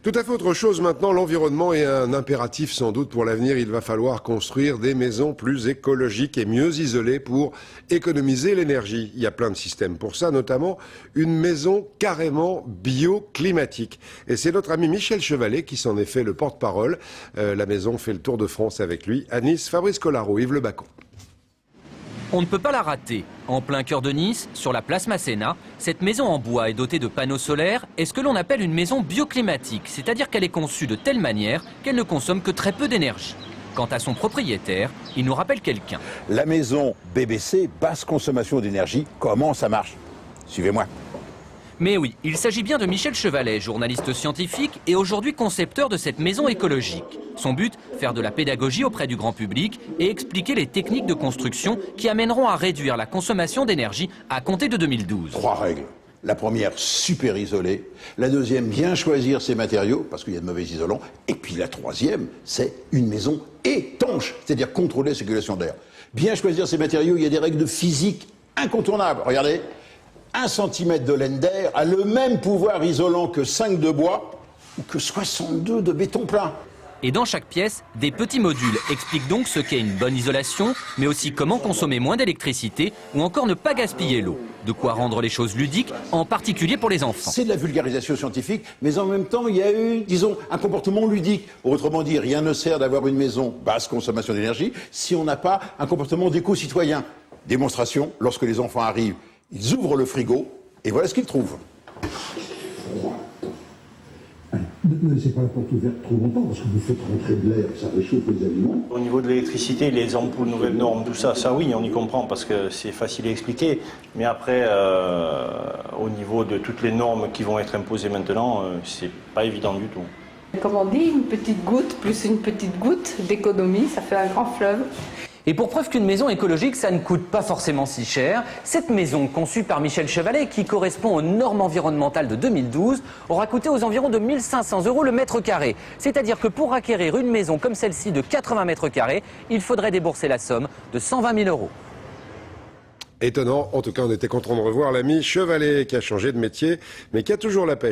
Tout à fait autre chose maintenant, l'environnement est un impératif sans doute pour l'avenir. Il va falloir construire des maisons plus écologiques et mieux isolées pour économiser l'énergie. Il y a plein de systèmes pour ça, notamment une maison carrément bioclimatique. Et c'est notre ami Michel Chevalet qui s'en est fait le porte-parole. La maison fait le tour de France avec lui. À Nice, Fabrice Collaro, Yves Le Bacon. On ne peut pas la rater. En plein cœur de Nice, sur la place Masséna, cette maison en bois est dotée de panneaux solaires et ce que l'on appelle une maison bioclimatique, c'est-à-dire qu'elle est conçue de telle manière qu'elle ne consomme que très peu d'énergie. Quant à son propriétaire, il nous rappelle quelqu'un. La maison BBC, basse consommation d'énergie, comment ça marche? Suivez-moi. Mais oui, il s'agit bien de Michel Chevalet, journaliste scientifique et aujourd'hui concepteur de cette maison écologique. Son but, faire de la pédagogie auprès du grand public et expliquer les techniques de construction qui amèneront à réduire la consommation d'énergie à compter de 2012. 3 règles. La première, super isolée. La deuxième, bien choisir ses matériaux, parce qu'il y a de mauvais isolants. Et puis la troisième, c'est une maison étanche, c'est-à-dire contrôler la circulation d'air. Bien choisir ses matériaux, il y a des règles de physique incontournables. Regardez. 1 cm de laine d'air a le même pouvoir isolant que 5 de bois ou que 62 de béton plat. Et dans chaque pièce, des petits modules expliquent donc ce qu'est une bonne isolation, mais aussi comment consommer moins d'électricité ou encore ne pas gaspiller l'eau. De quoi rendre les choses ludiques, en particulier pour les enfants. C'est de la vulgarisation scientifique, mais en même temps, il y a eu, disons, un comportement ludique. Autrement dit, rien ne sert d'avoir une maison basse consommation d'énergie si on n'a pas un comportement d'éco-citoyen. Démonstration, lorsque les enfants arrivent, ils ouvrent le frigo et voilà ce qu'ils trouvent. Ne laissez pas la porte ouverte trop longtemps parce que vous faites rentrer de l'air et ça réchauffe les aliments. Au niveau de l'électricité, les ampoules, nouvelles normes, tout ça, ça oui, on y comprend parce que c'est facile à expliquer. Mais après, au niveau de toutes les normes qui vont être imposées maintenant, c'est pas évident du tout. Comme on dit, une petite goutte plus une petite goutte d'économie, ça fait un grand fleuve. Et pour preuve qu'une maison écologique, ça ne coûte pas forcément si cher, cette maison conçue par Michel Chevalet, qui correspond aux normes environnementales de 2012, aura coûté aux environs de 1 500 € le mètre carré. C'est-à-dire que pour acquérir une maison comme celle-ci de 80 mètres carrés, il faudrait débourser la somme de 120 000 €. Étonnant, en tout cas on était content de revoir l'ami Chevalet qui a changé de métier, mais qui a toujours la pêche.